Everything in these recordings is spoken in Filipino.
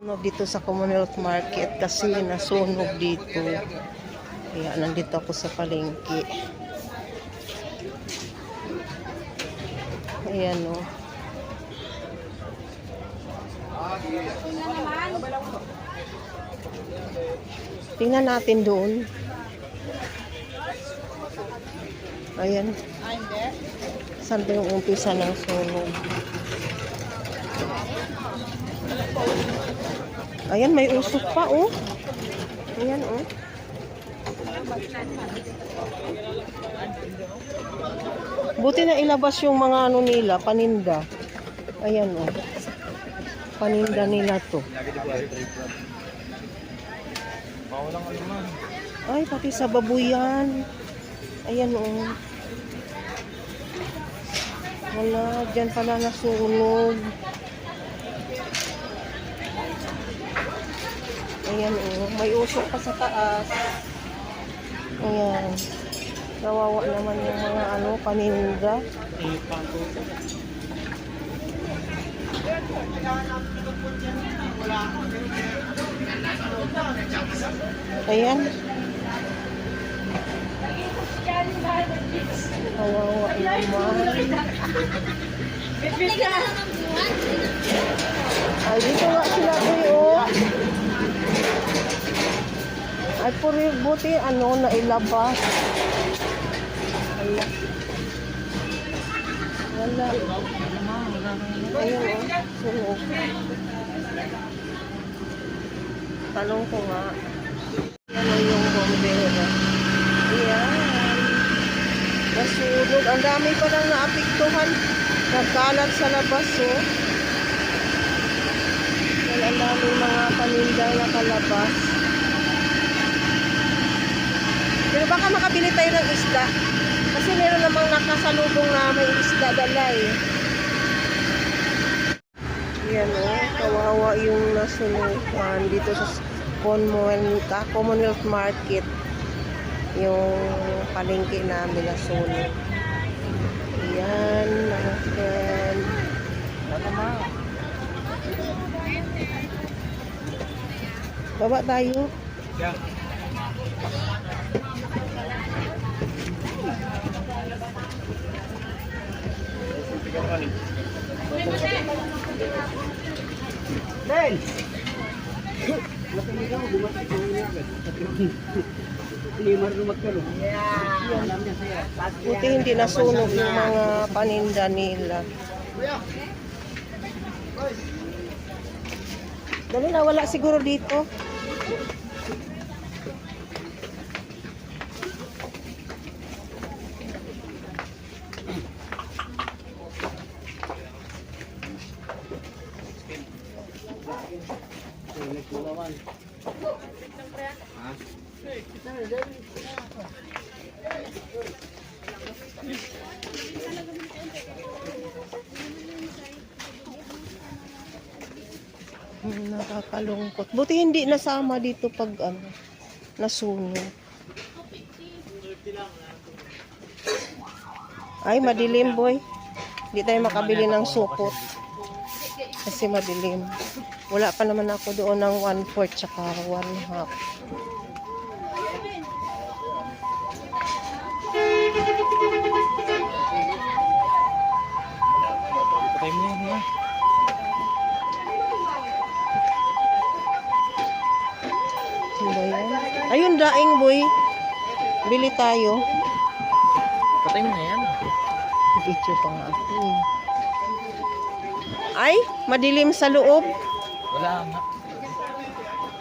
Dito sa Commonwealth Market kasi nasunog dito. Kaya nandito ako sa palengke. Ayan o. Tingnan natin doon. Ayan. Saan ba yung umpisa ng sunog? Ayan, may usok pa, oh. Ayan, oh. Buti na ilabas yung mga ano nila, paninda. Ayan, oh. Paninda nila to. Ay, pati sa babuyan. Ayan, oh. Wala, dyan pala nasunog. Ayan, oh. May usok pa sa taas. Ayan. Kawawa naman yung mga ano, paninda. Ayan. Kawawa naman. Ay, dito nga sila kayo. Ay, puri, buti ano, nailabas. Wala. Wala. Ayun, oh. Sunog. Tanong ko nga. Ano yung bombero? Ayan. Nasunog. Ang dami pa nang naapektuhan. Nagkalat sa labas, oh. Ang dami mga paninda nakalabas. Pero baka makabili tayo ng isda. Kasi meron namang nakasalubong na may isda dalay. Yan o, kawawa yung nasunugan dito sa Commonwealth Market. Yung palengke namin nasunog. Yan, mga friend. Baba tayo. Yeah. Ben! Buti hindi nasunog yung mga paninda nila. Dali na, wala siguro dito. Nakakalungkot. Buti hindi nasama dito pag ano, nasunog. Ay, madilim boy. Hindi tayo makabili ng supot. Kasi madilim. Wala pa naman ako doon ng 1/4 tsaka 1/2. Ayun, daing boy. Bili tayo. Patay mo na yan. Video pa nga ako. Ay, madilim sa loob. Wala nga.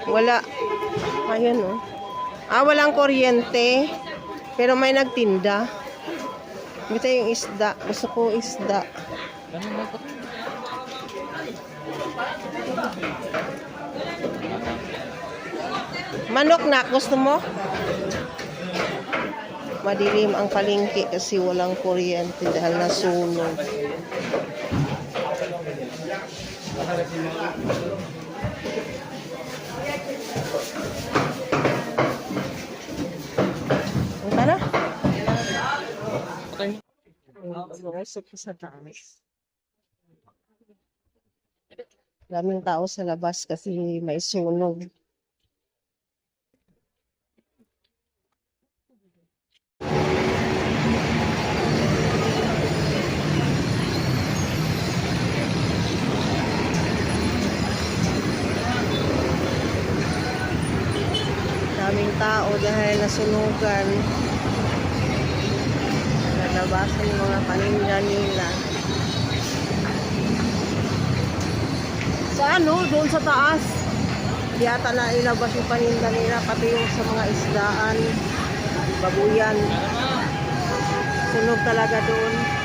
Wala. Ayun, oh. Ah, walang kuryente. Pero may nagtinda. Gusto yung isda. Gusto ko isda. Ganun ba? Manok na, gusto mo? Madilim ang palengke kasi walang kuryente dahil nasunog. Tara. Sa tamis. Daming tao sa labas kasi may sunog. Daming tao dahil nasunugan. Nalabasan yung mga paninda nila. Sa ano? Doon sa taas. Di ata na ilabas yung paninda nila. Pati yung sa mga isdaan. Babuyan. Sunog talaga doon.